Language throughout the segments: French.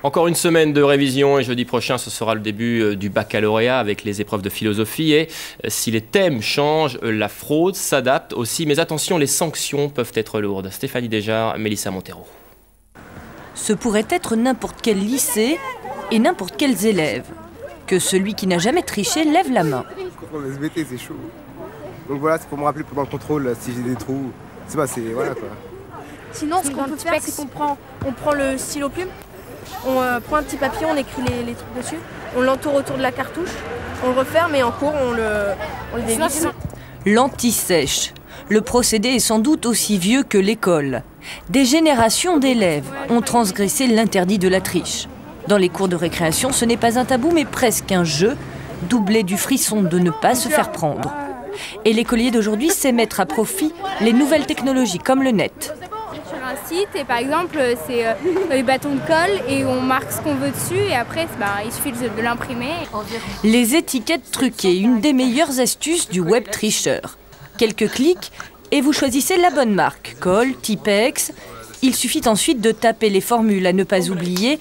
Encore une semaine de révision et jeudi prochain, ce sera le début du baccalauréat avec les épreuves de philosophie. Et si les thèmes changent, la fraude s'adapte aussi. Mais attention, les sanctions peuvent être lourdes. Stéphanie Desjard, Mélissa Montero. Ce pourrait être n'importe quel lycée et n'importe quels élèves. Que celui qui n'a jamais triché lève la main. Le SVT, c'est chaud. Donc voilà, c'est pour me rappeler pendant le contrôle si j'ai des trous. C'est pas, c'est voilà quoi. Sinon, ce qu'on peut faire, c'est qu'on prend le stylo plume, on prend un petit papier, on écrit les trucs dessus, on l'entoure autour de la cartouche, on le referme et en cours, on le dévisse. L'anti-sèche. Le procédé est sans doute aussi vieux que l'école. Des générations d'élèves ont transgressé l'interdit de la triche. Dans les cours de récréation, ce n'est pas un tabou, mais presque un jeu, doublé du frisson de ne pas se faire prendre. Et l'écolier d'aujourd'hui sait mettre à profit les nouvelles technologies, comme le net. Sur un site, et par exemple, c'est les bâtons de colle, et on marque ce qu'on veut dessus, et après, il suffit de l'imprimer. Les étiquettes truquées, une des meilleures astuces du web tricheur. Quelques clics, et vous choisissez la bonne marque, colle, Tipex. Il suffit ensuite de taper les formules à ne pas oublier.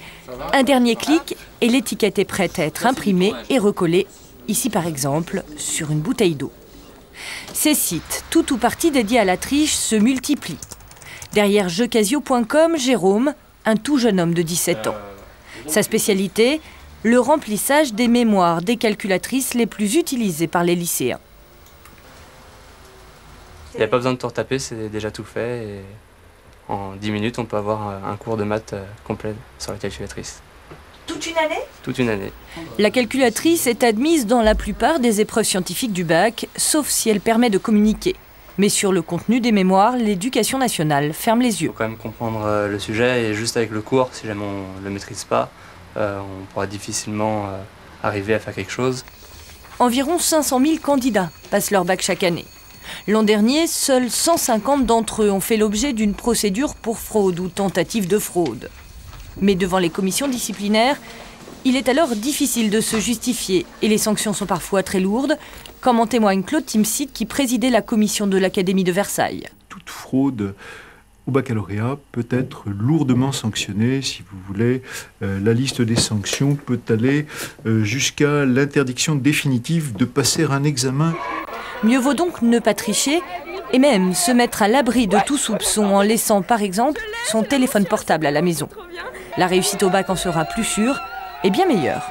Un dernier clic et l'étiquette est prête à être imprimée et recollée, ici par exemple, sur une bouteille d'eau. Ces sites, tout ou partie dédiés à la triche, se multiplient. Derrière jeuxcasio.com, Jérôme, un tout jeune homme de 17 ans. Sa spécialité, le remplissage des mémoires des calculatrices les plus utilisées par les lycéens. Il n'y a pas besoin de tout retaper, c'est déjà tout fait. Et en 10 minutes, on peut avoir un cours de maths complet sur la calculatrice. Toute une année ? Toute une année. La calculatrice est admise dans la plupart des épreuves scientifiques du bac, sauf si elle permet de communiquer. Mais sur le contenu des mémoires, l'Éducation nationale ferme les yeux. Il faut quand même comprendre le sujet et juste avec le cours, si jamais on ne le maîtrise pas, on pourra difficilement arriver à faire quelque chose. Environ 500 000 candidats passent leur bac chaque année. L'an dernier, seuls 150 d'entre eux ont fait l'objet d'une procédure pour fraude ou tentative de fraude. Mais devant les commissions disciplinaires, il est alors difficile de se justifier et les sanctions sont parfois très lourdes, comme en témoigne Claude Timsit qui présidait la commission de l'Académie de Versailles. Toute fraude au baccalauréat peut être lourdement sanctionnée, si vous voulez. La liste des sanctions peut aller jusqu'à l'interdiction définitive de passer un examen. Mieux vaut donc ne pas tricher et même se mettre à l'abri de tout soupçon en laissant par exemple son téléphone portable à la maison. La réussite au bac en sera plus sûre et bien meilleure.